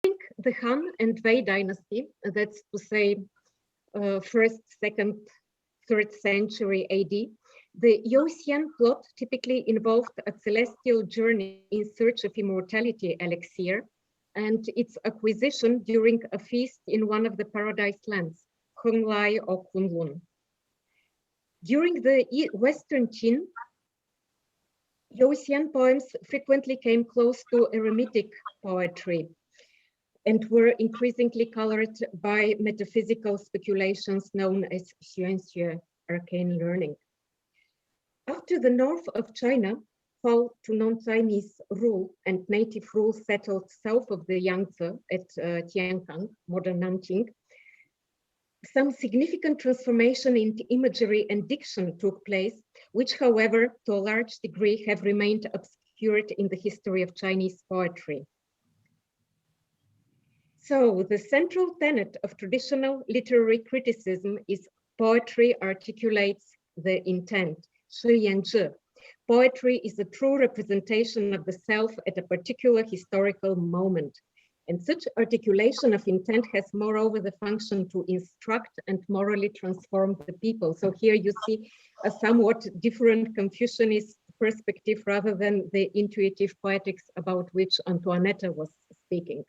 the Han and Wei dynasty, that's to say 1st, 2nd, 3rd century AD, the Yoxian plot typically involved a celestial journey in search of immortality elixir and its acquisition during a feast in one of the paradise lands, Honglai or Kunlun. During the Western Qin, Yoxian poems frequently came close to eremitic poetry and were increasingly colored by metaphysical speculations known as xuanxue, arcane learning. After the north of China fell to non-Chinese rule and native rule settled south of the Yangtze at Tiankang, modern Nanjing, some significant transformation in imagery and diction took place, which, however, to a large degree have remained obscured in the history of Chinese poetry. So the central tenet of traditional literary criticism is poetry articulates the intent, 是言志. Poetry is a true representation of the self at a particular historical moment. And such articulation of intent has moreover the function to instruct and morally transform the people. So here you see a somewhat different Confucianist perspective rather than the intuitive poetics about which Antoinette was speaking.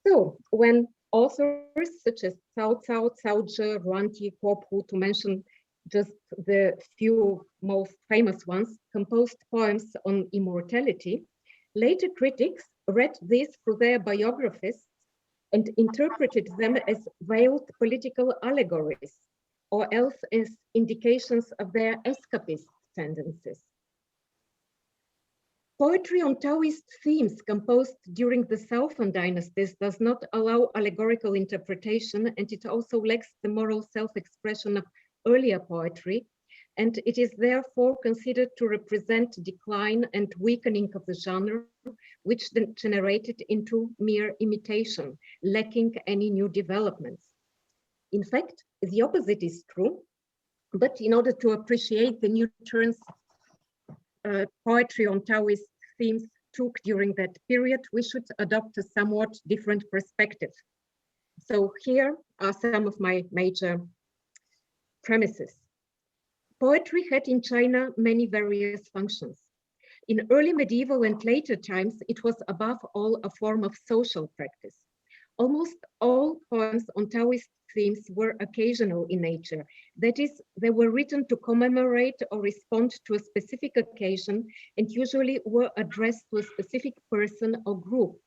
So when authors such as Cao Cao, Cao Zhe, Ruanti, Guo Pu, to mention just the few most famous ones, composed poems on immortality, later critics read these through their biographies and interpreted them as veiled political allegories, or else as indications of their escapist tendencies. Poetry on Taoist themes composed during the Southern dynasties does not allow allegorical interpretation, and it also lacks the moral self-expression of earlier poetry, and it is therefore considered to represent decline and weakening of the genre, which then generated into mere imitation, lacking any new developments. In fact, the opposite is true, but in order to appreciate the new turns poetry on Taoist themes took during that period, we should adopt a somewhat different perspective. So here are some of my major premises. Poetry had in China many various functions. In early medieval and later times, it was above all a form of social practice. Almost all poems on Taoist themes were occasional in nature. That is, they were written to commemorate or respond to a specific occasion and usually were addressed to a specific person or group.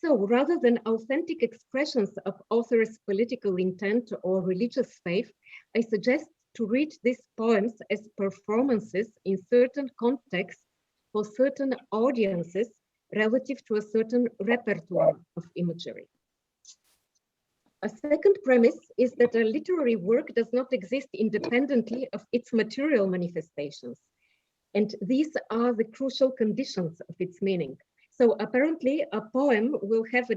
So rather than authentic expressions of authors' political intent or religious faith, I suggest to read these poems as performances in certain contexts for certain audiences relative to a certain repertoire of imagery. A second premise is that a literary work does not exist independently of its material manifestations. And these are the crucial conditions of its meaning. So apparently a poem will have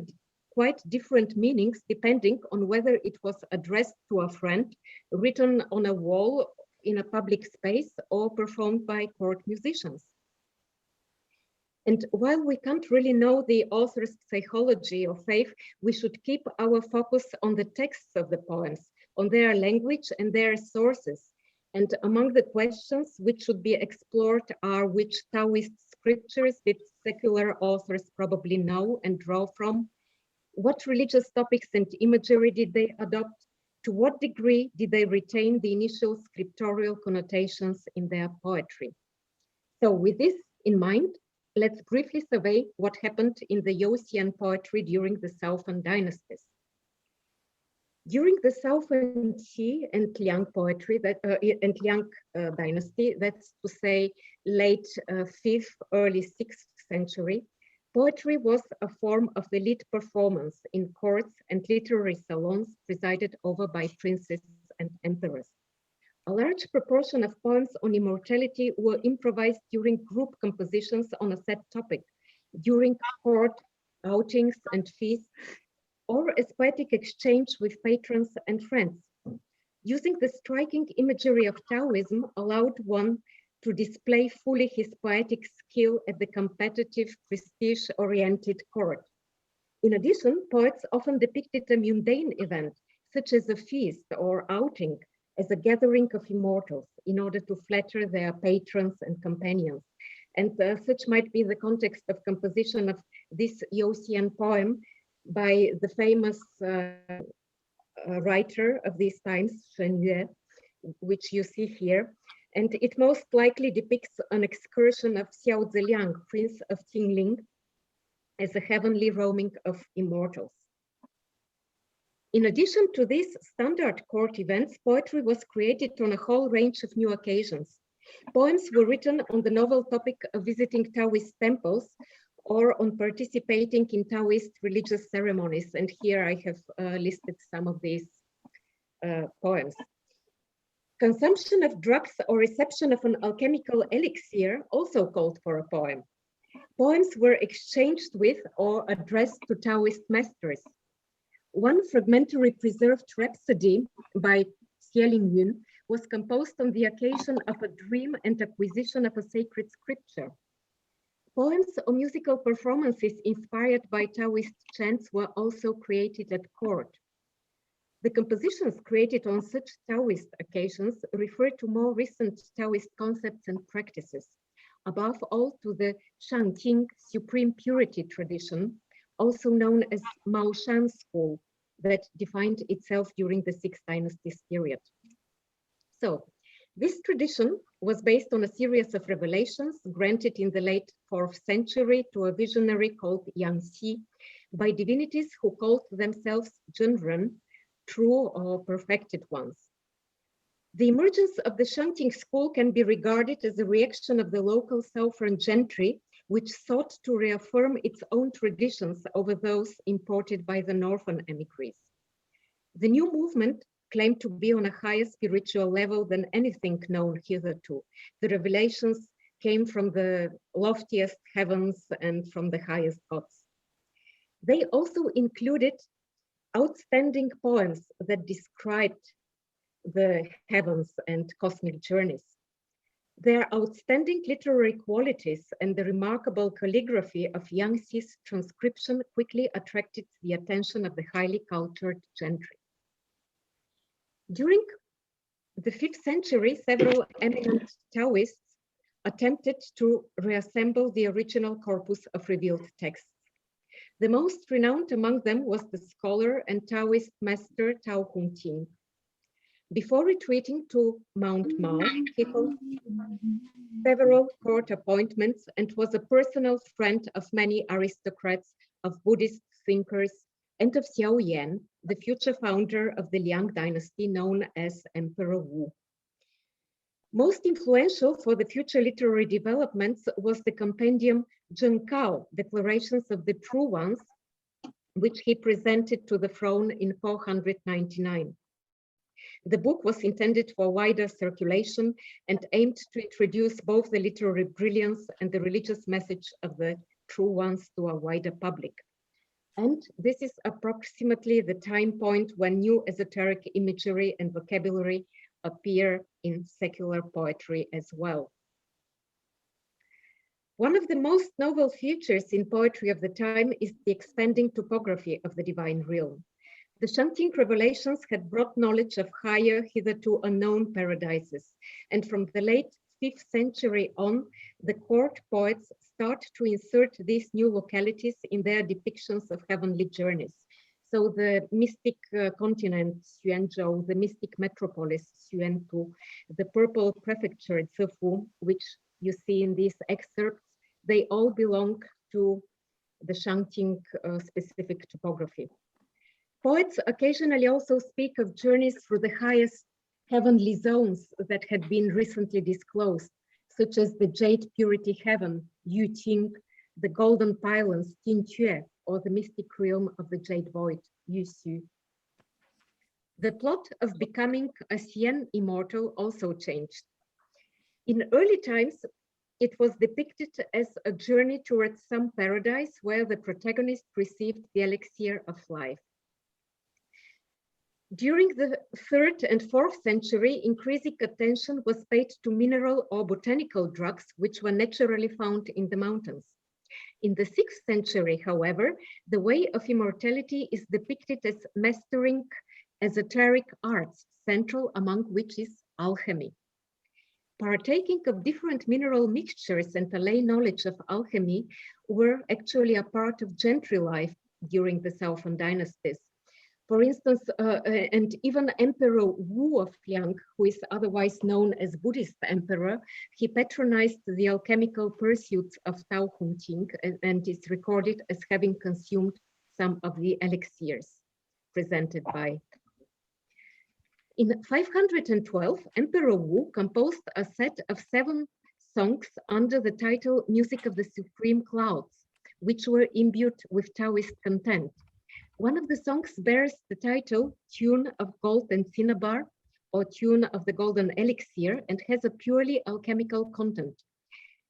quite different meanings depending on whether it was addressed to a friend, written on a wall in a public space, or performed by court musicians. And while we can't really know the author's psychology or faith, we should keep our focus on the texts of the poems, on their language and their sources. And among the questions which should be explored are which Taoist scriptures did secular authors probably know and draw from? What religious topics and imagery did they adopt? To what degree did they retain the initial scriptorial connotations in their poetry? So with this in mind, let's briefly survey what happened in the Yoxian poetry during the Southern dynasties. During the Southern Qi and Liang poetry, and Liang dynasty, that's to say late 5th, early 6th century, poetry was a form of elite performance in courts and literary salons presided over by princes and emperors. A large proportion of poems on immortality were improvised during group compositions on a set topic, during court outings and feasts, or as poetic exchange with patrons and friends. Using the striking imagery of Taoism allowed one to display fully his poetic skill at the competitive, prestige-oriented court. In addition, poets often depicted a mundane event, such as a feast or outing, as a gathering of immortals in order to flatter their patrons and companions. And such might be the context of composition of this Yossian poem by the famous writer of these times, Shen Yue, which you see here. And it most likely depicts an excursion of Xiao Zeliang, Prince of Qingling, as a heavenly roaming of immortals. In addition to these standard court events, poetry was created on a whole range of new occasions. Poems were written on the novel topic of visiting Taoist temples or on participating in Taoist religious ceremonies. And here I have listed some of these poems. Consumption of drugs or reception of an alchemical elixir also called for a poem. Poems were exchanged with or addressed to Taoist masters. One fragmentary preserved rhapsody by Xieling Yun was composed on the occasion of a dream and acquisition of a sacred scripture. Poems or musical performances inspired by Taoist chants were also created at court. The compositions created on such Taoist occasions refer to more recent Taoist concepts and practices, above all to the Shangting supreme purity tradition, also known as Mao Shan school, that defined itself during the 6th dynasty period. So, this tradition was based on a series of revelations granted in the late 4th century to a visionary called Yang Xi by divinities who called themselves Zhenren, true or perfected ones. The emergence of the Shangting school can be regarded as a reaction of the local southern gentry, which sought to reaffirm its own traditions over those imported by the northern emigres. The new movement claimed to be on a higher spiritual level than anything known hitherto. The revelations came from the loftiest heavens and from the highest gods. They also included outstanding poems that described the heavens and cosmic journeys. Their outstanding literary qualities and the remarkable calligraphy of Yang Xi's transcription quickly attracted the attention of the highly cultured gentry. During the 5th century, several eminent Taoists attempted to reassemble the original corpus of revealed texts. The most renowned among them was the scholar and Taoist master Tao Hongting. Before retreating to Mount Mao, he held several court appointments and was a personal friend of many aristocrats, of Buddhist thinkers, and of Xiao Yan, the future founder of the Liang dynasty known as Emperor Wu. Most influential for the future literary developments was the compendium Zhenkao, Declarations of the True Ones, which he presented to the throne in 499. The book was intended for wider circulation and aimed to introduce both the literary brilliance and the religious message of the True Ones to a wider public. And this is approximately the time point when new esoteric imagery and vocabulary appear in secular poetry as well. One of the most novel features in poetry of the time is the expanding topography of the divine realm. The Shangting revelations had brought knowledge of higher, hitherto unknown paradises, and from the late 5th century on, the court poets start to insert these new localities in their depictions of heavenly journeys. So the mystic continent, Xuanzhou, the mystic metropolis, Xuantu, the purple prefecture, Zifu, which you see in these excerpts, they all belong to the Shangting specific topography. Poets occasionally also speak of journeys through the highest heavenly zones that had been recently disclosed, such as the Jade Purity Heaven, Yuqing, the Golden Pylons, Qinque, or the mystic realm of the Jade Void, Yuxu. The plot of becoming a Xian immortal also changed. In early times, it was depicted as a journey towards some paradise where the protagonist received the elixir of life. During the 3rd and 4th century, increasing attention was paid to mineral or botanical drugs, which were naturally found in the mountains. In the 6th century, however, the way of immortality is depicted as mastering esoteric arts, central among which is alchemy. Partaking of different mineral mixtures and a lay knowledge of alchemy were actually a part of gentry life during the Southern dynasties. For instance, and even Emperor Wu of Liang, who is otherwise known as Buddhist emperor, he patronized the alchemical pursuits of Tao Hongqing and is recorded as having consumed some of the elixirs presented by. In 512, Emperor Wu composed a set of 7 songs under the title Music of the Supreme Clouds, which were imbued with Taoist content. One of the songs bears the title Tune of Gold and Cinnabar, or Tune of the Golden Elixir, and has a purely alchemical content.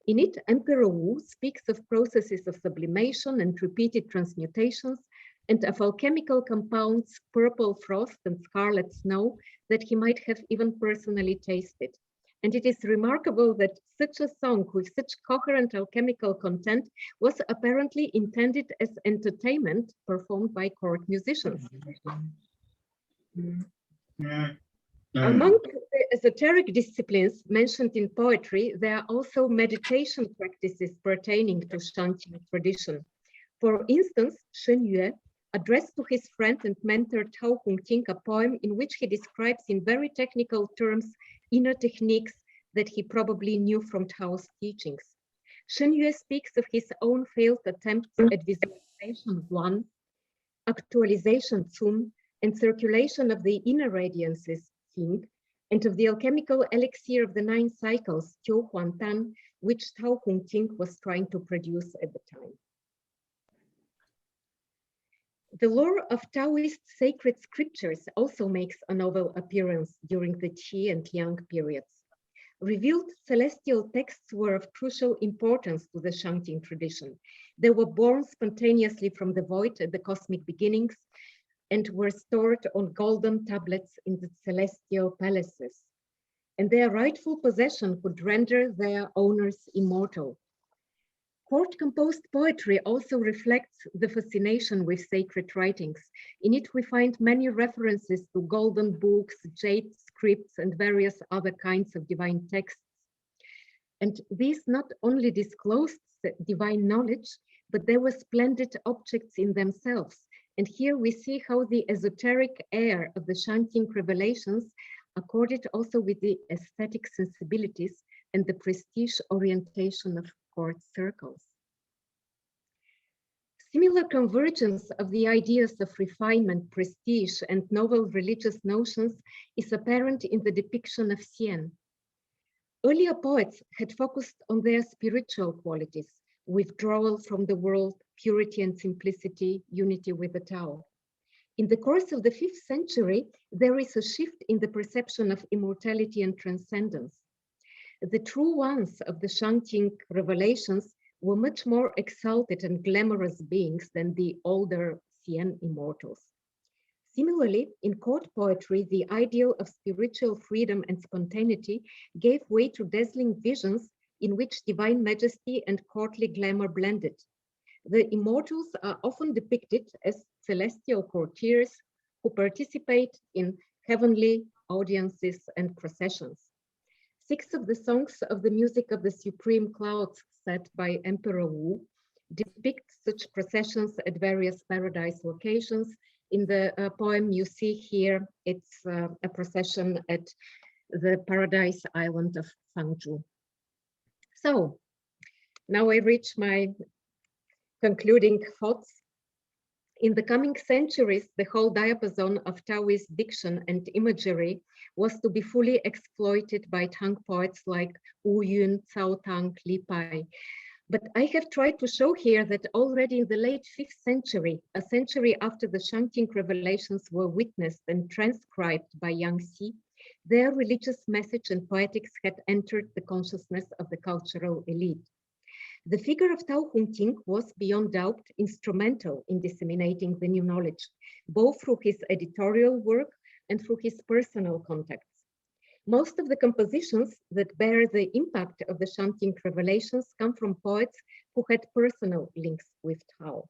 In it, Emperor Wu speaks of processes of sublimation and repeated transmutations, and of alchemical compounds, purple frost and scarlet snow, that he might have even personally tasted. And it is remarkable that such a song with such coherent alchemical content was apparently intended as entertainment performed by court musicians. Among the esoteric disciplines mentioned in poetry, there are also meditation practices pertaining to Shanqing tradition. For instance, Shen Yue addressed to his friend and mentor Tao Hongqing a poem in which he describes in very technical terms inner techniques that he probably knew from Tao's teachings. Shen Yue speaks of his own failed attempts at visualization 1, actualization 2, and circulation of the inner radiances 3, and of the alchemical elixir of the 9 cycles, Qiu Huan Tan, which Tao Hongqing was trying to produce at the time. The lore of Taoist sacred scriptures also makes a novel appearance during the Qi and Liang periods. Revealed celestial texts were of crucial importance to the Shanqing tradition. They were born spontaneously from the void at the cosmic beginnings and were stored on golden tablets in the celestial palaces. And their rightful possession could render their owners immortal. Court-composed poetry also reflects the fascination with sacred writings. In it, we find many references to golden books, jade scripts, and various other kinds of divine texts. And these not only disclosed divine knowledge, but they were splendid objects in themselves. And here we see how the esoteric air of the Shanqing Revelations accorded also with the aesthetic sensibilities and the prestige orientation of court circles. Similar convergence of the ideas of refinement, prestige, and novel religious notions is apparent in the depiction of Xian. Earlier poets had focused on their spiritual qualities, withdrawal from the world, purity and simplicity, unity with the Tao. In the course of the 5th century, there is a shift in the perception of immortality and transcendence. The true ones of the Shanqing Revelations were much more exalted and glamorous beings than the older Xian immortals. Similarly, in court poetry, the ideal of spiritual freedom and spontaneity gave way to dazzling visions in which divine majesty and courtly glamour blended. The immortals are often depicted as celestial courtiers who participate in heavenly audiences and processions. 6 of the songs of the music of the Supreme Clouds set by Emperor Wu depict such processions at various paradise locations. In the poem you see here, it's a procession at the paradise island of Fangzhou. So now I reach my concluding thoughts. In the coming centuries, the whole diapason of Taoist diction and imagery was to be fully exploited by Tang poets like Wu Yun, Cao Tang, Li Pai. But I have tried to show here that already in the late 5th century, a century after the Shanqing Revelations were witnessed and transcribed by Yang Xi, their religious message and poetics had entered the consciousness of the cultural elite. The figure of Tao Hongqing was beyond doubt instrumental in disseminating the new knowledge, both through his editorial work and through his personal contacts. Most of the compositions that bear the impact of the chanting revelations come from poets who had personal links with Tao.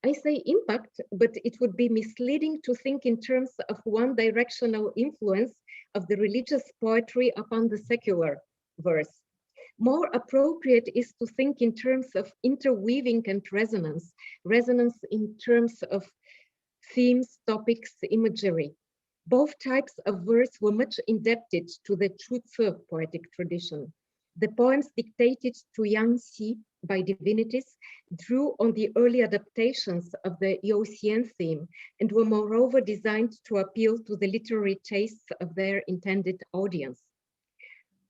I say impact, but it would be misleading to think in terms of one directional influence of the religious poetry upon the secular verse. More appropriate is to think in terms of interweaving and resonance, resonance in terms of themes, topics, imagery. Both types of verse were much indebted to the Chuzi poetic tradition. The poems dictated to Yangxi by divinities drew on the early adaptations of the Youxian theme and were moreover designed to appeal to the literary tastes of their intended audience.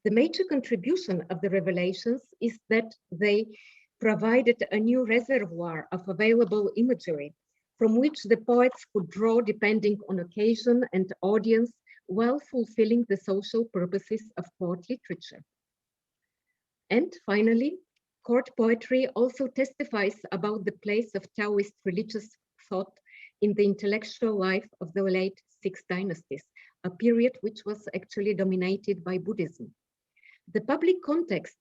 The major contribution of the Revelations is that they provided a new reservoir of available imagery from which the poets could draw depending on occasion and audience while fulfilling the social purposes of court literature. And finally, court poetry also testifies about the place of Daoist religious thought in the intellectual life of the late 6 dynasties, a period which was actually dominated by Buddhism. The public context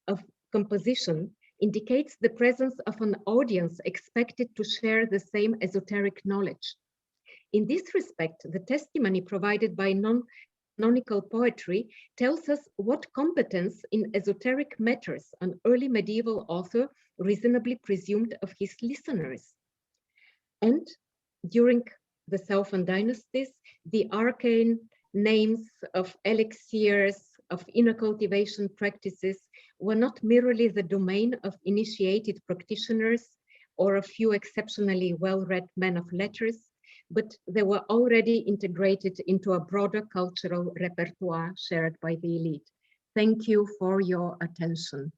of composition indicates the presence of an audience expected to share the same esoteric knowledge. In this respect, the testimony provided by non-canonical poetry tells us what competence in esoteric matters an early medieval author reasonably presumed of his listeners. And during the Southern dynasties, the arcane names of elixirs, of inner cultivation practices were not merely the domain of initiated practitioners or a few exceptionally well-read men of letters, but they were already integrated into a broader cultural repertoire shared by the elite. Thank you for your attention.